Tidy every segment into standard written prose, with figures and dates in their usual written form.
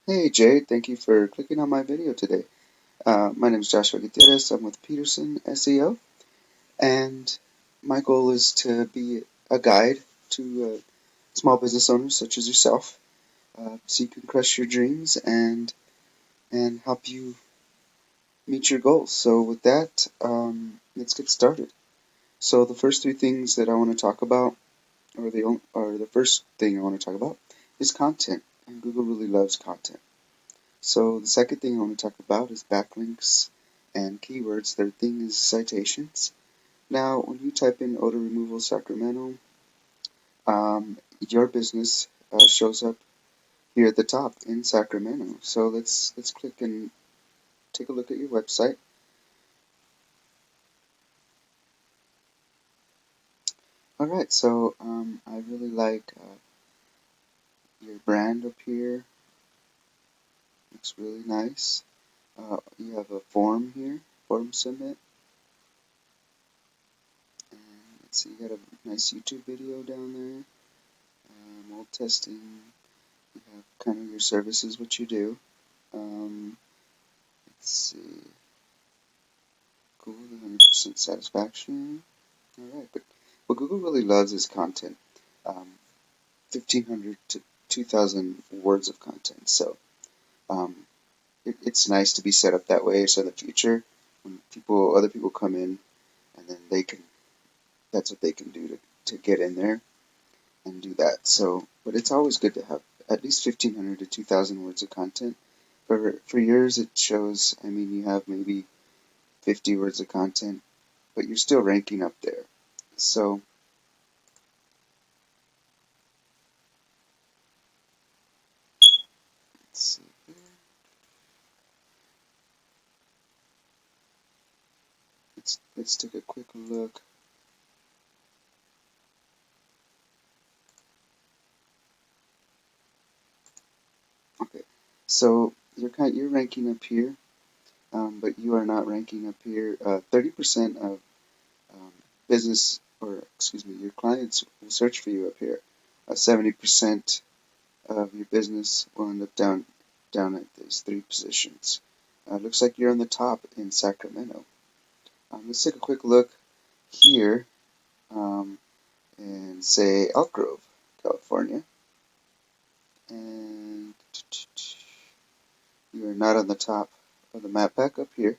Hey Jay, thank you for clicking on my video today. My name is Joshua Gutierrez. I'm with Peterson SEO, and my goal is to be a guide to small business owners such as yourself, so you can crush your dreams and help you meet your goals. So with that, let's get started. So the first three things that I want to talk about, or the first thing I want to talk about, is content, and Google really loves content. So the second thing I want to talk about is backlinks and keywords. Third thing is citations. Now, when you type in odor removal Sacramento, your business shows up here at the top in Sacramento. So let's click and take a look at your website. All right, so I really like your brand up here. Looks really nice. You have a form here, form submit. And let's see, you got a nice YouTube video down there. Mold testing. You have kind of your services, what you do. Let's see. Google 100% satisfaction. All right, but what Google really loves is content. 1,500 to 2,000 words of content. So um, it's nice to be set up that way. So in the future, when other people come in, and then that's what they can do to get in there and do that. So, but it's always good to have at least 1,500 to 2,000 words of content. For yours, it shows, I mean, you have maybe 50 words of content, but you're still ranking up there. So, let's see here. Let's take a quick look. Okay, so you're ranking up here, but you are not ranking up here. 30% of um, business, or excuse me, your clients will search for you up here. 70% of your business will end up down at these three positions. Looks like you're on the top in Sacramento. Let's take a quick look here and say Elk Grove, California. And you are not on the top of the map back up here.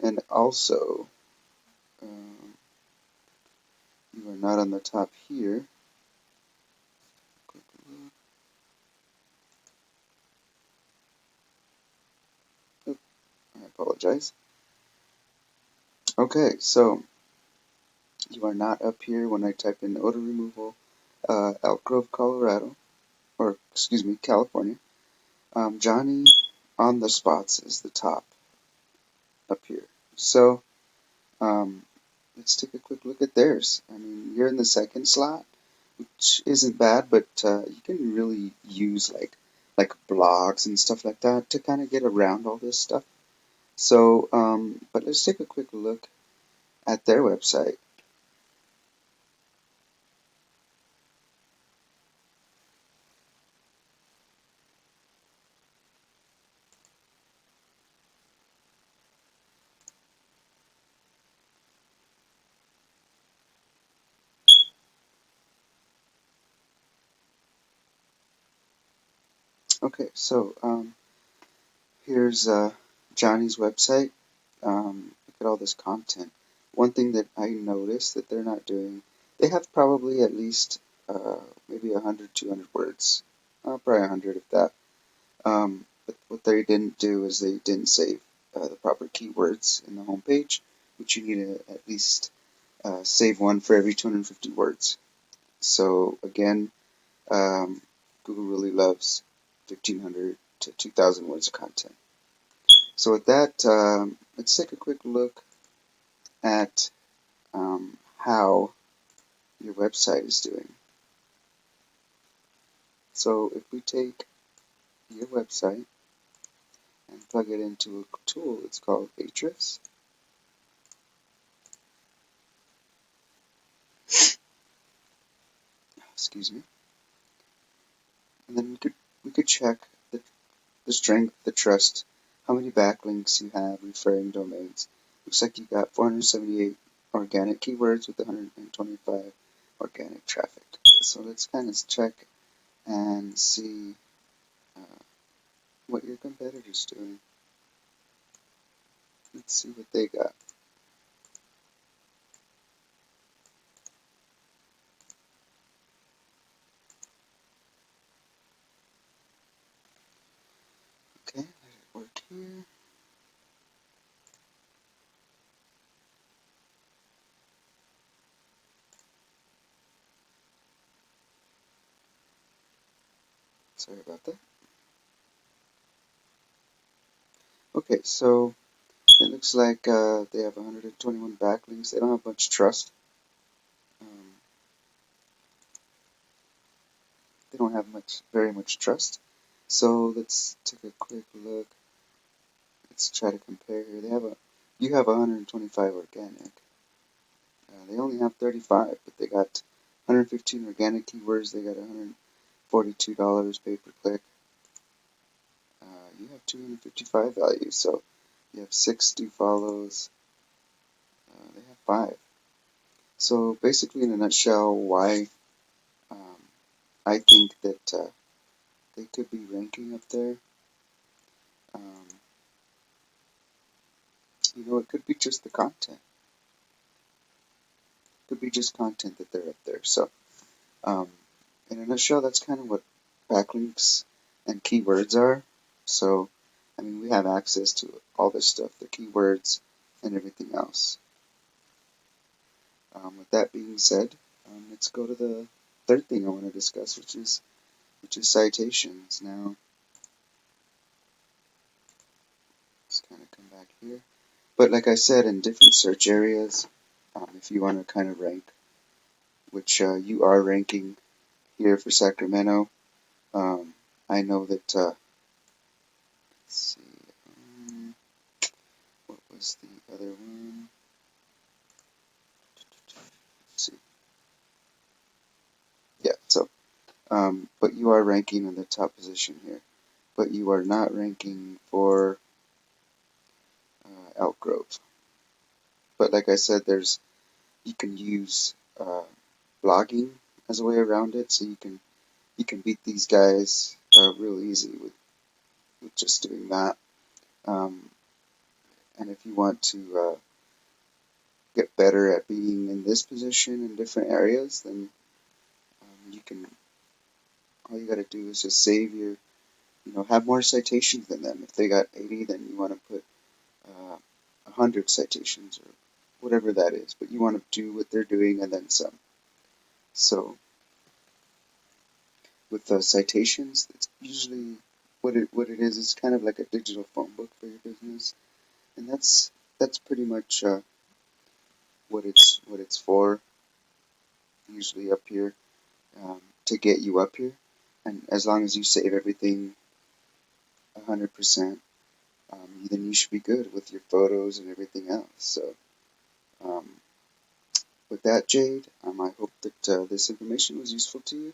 And also, um, you are not on the top here. Quick look. Oh, I apologize. Okay, so you are not up here when I type in odor removal, Elk Grove, Colorado, or excuse me, California. Johnny on the spots is the top up here. So um, let's take a quick look at theirs. I mean, you're in the second slot, which isn't bad, but you can really use like blogs and stuff like that to kind of get around all this stuff. So, but let's take a quick look at their website. Okay, so here's Johnny's website. Look at all this content. One thing that I noticed that they're not doing, they have probably at least maybe 100, 200 words, probably 100 if that. But what they didn't do is they didn't save the proper keywords in the homepage, which you need to at least save one for every 250 words. So again, um, Google really loves 1,500 to 2,000 words of content. So with that, let's take a quick look at how your website is doing. So if we take your website and plug it into a tool, it's called Ahrefs. Excuse me. And then we could check the strength, the trust, how many backlinks you have, referring domains. Looks like you got 478 organic keywords with 125 organic traffic. So let's kind of check and see what your competitor's doing. Let's see what they got. Okay, let it work here. Sorry about that. Okay, so it looks like they have 121 backlinks. They don't have much trust. They don't have very much trust. So let's take a quick look. Let's try to compare here. You have 125 organic. They only have 35, but they got 115 organic keywords. They got $142 pay per click. You have 255 values, so you have 6 do follows. They have 5. So basically, in a nutshell, why I think that they could be ranking up there. It could be just the content. It could be just content that they're up there. So, in a nutshell, that's kind of what backlinks and keywords are. So, I mean, we have access to all this stuff, the keywords and everything else. With that being said, let's go to the third thing I want to discuss, which is citations. Now, let's kind of come back here. But like I said, in different search areas, if you want to kind of rank, which you are ranking here for Sacramento, I know that, let's see, what was the other one? Let's see. Yeah, so, but you are ranking in the top position here. But you are not ranking for Elk Grove. But like I said, you can use blogging as a way around it, so you can beat these guys real easy with just doing that. And if you want to get better at being in this position in different areas, then you can. All you got to do is just save have more citations than them. If they got 80, then you want to put 100 citations or whatever that is. But you want to do what they're doing and then some. So with citations, it's usually what it is. It's kind of like a digital phone book for your business, and that's pretty much what it's for. Usually up here to get you up here, and as long as you save everything 100%, then you should be good with your photos and everything else. So um, with that, Jade, I hope that this information was useful to you.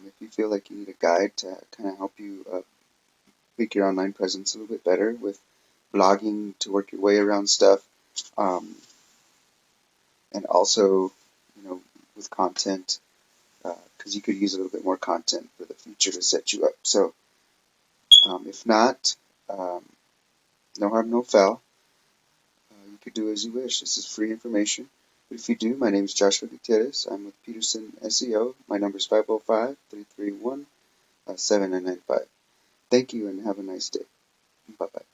If you feel like you need a guide to kind of help you make your online presence a little bit better with blogging to work your way around stuff, um, and also, with content, because you could use a little bit more content for the future to set you up. So, if not, no harm, no foul. You could do as you wish. This is free information. But if you do, my name is Joshua Gutierrez. I'm with Peterson SEO. My number is 505-331-7995. Thank you and have a nice day. Bye-bye.